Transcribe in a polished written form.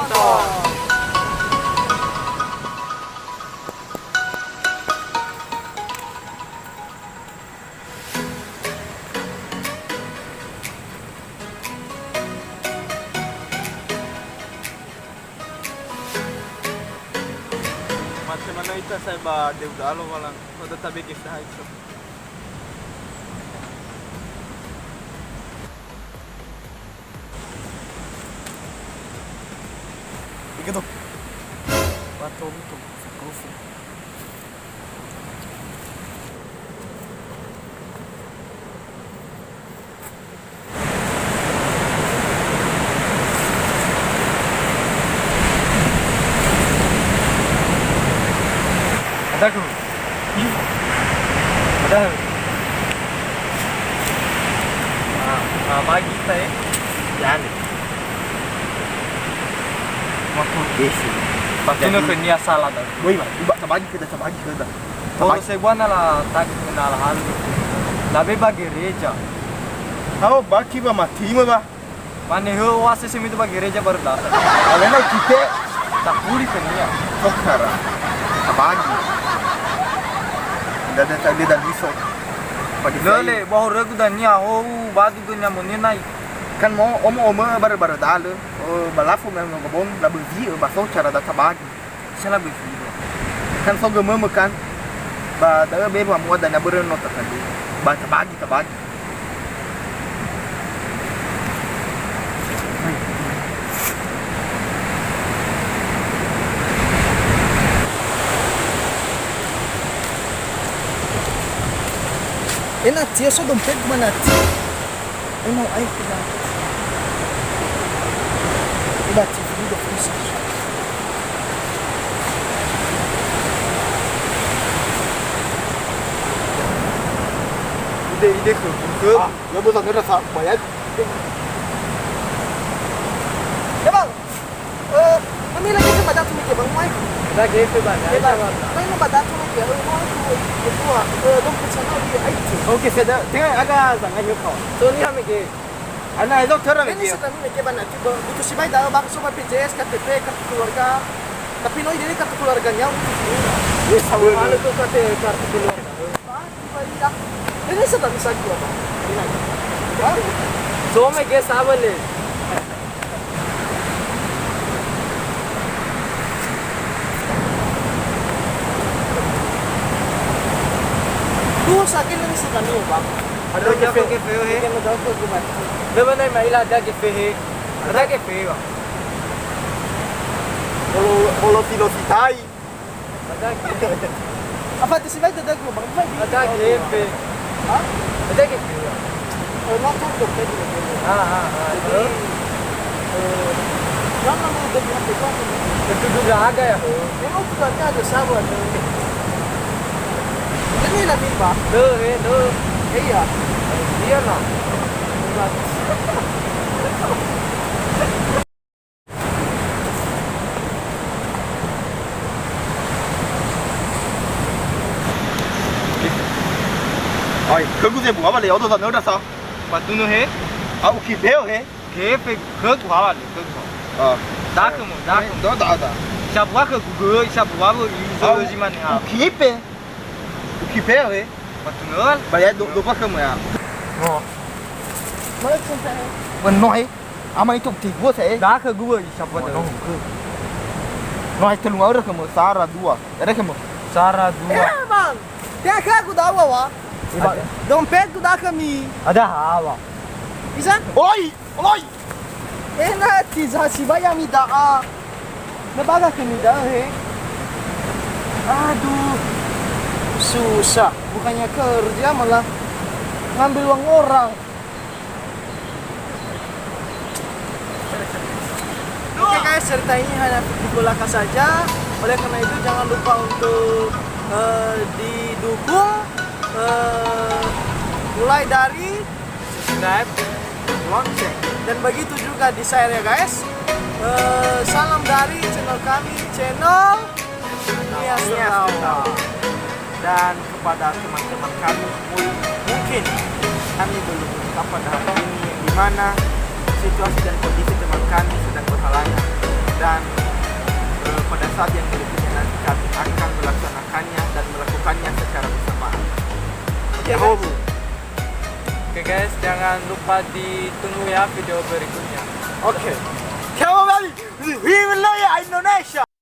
menonton. Macam mana itu saya bah dia udah lo malang. Kau tetap bikin dah itu. Begitu. Batu itu, kopi. Ada tu. Ada. Bagi saya. Jangan. Waktu desi. Patuno ke niya sala daw. Boy, iba sabagi kita. Puro seguana la tag na la hal. Labi ba gereja. How baki ba mati mo ba? Mane ho wase se mitu ba gereja baru da. Alena kite Tak puli ke niya. tokara. Sabagi. Dada tadi dan iso. Pagi Lole bahur regu da niya ho badu dunya muninai. kan mo omo bar dale. Oh balafu memang ngobon labu zi ba so cara da sabagi. Sala be fido. Kan so gemo kan. Ba da be ba mo da na bere no takan. Ba sabagi. Enak dia so dompet mana? Emang air tidak. Tidak TV do bisa. Ide ke. Ah, ya boleh ngira sa bayar. Ya bang. Kami lagi sa badat sumike bang mai. Da gefe ba. Ya bang. Mai no badat sumike. Dompet sana dia air. Okey, saya tengok agak sangat nyukau. So niya me ge. Anak itu terang Ini dia. sedang ini keban nanti butuh si bayi dah bang sobat PJS KTP kartu keluarga. Tapi no ini kartu keluarganya Yes, awal. Ano to kate kartu keluarga. ini sedang bisa gua bang. So me ge sabale. Dua sakin ini sedang ini bang. Ano gefe he. Yang udah aku gimana? Beba na maila da gefe he. Da gefe ba. Kalau tidak sitai. Da gefe. Apa tu si bayi dah gua bang? Da gefe. Hah? Da gefe. Nak tu dompet ni. Jadi Jangan mau dompet itu. itu juga ada ya. Memang bukannya ada sahabat. Ini lah mimba. Tuh. Iya. Iya lah. Oi, kau tu buat apa le? Auto tak nak dah sah. Patuno he. Aku kibel he. Gefe ke kuala le. Ah, Dak mo. dah. Siapa ke Google, siapa baru user jiman ha. O kibel he. Patuno. Bayar dua kamu ya. Oh. Mana sampai? Menoi. Ama itu tiga saya. Da ke Google siapa tu? Noi telung orang kamu Sarah dua. Ada kamu? Sarah dua. bang. Dia aku dah awak. Dompet tu dah kami. Ada hawa. Bisa? Oi. Nanti si bayar mi dah. Nabaga kami dah he. Aduh. Susah. Bukannya kerja malah ngambil uang orang. Oke guys, cerita ini hanya di belakang saja. Oleh karena itu jangan lupa untuk didukung mulai dari Subscribe. lonceng dan begitu juga di share ya guys. Salam dari channel kami, channel Nias Tawa. Dan kepada teman-teman kami mungkin kami belum mengungkap pada hari ini di mana situasi dan kondisi teman kami sedang berhalangan dan saat yang berikutnya nanti kami akan melaksanakannya dan melakukannya secara bersamaan. Yahoo! Oke guys, jangan lupa ditunggu ya video berikutnya. Oke. Kamu balik, Wilayah Indonesia.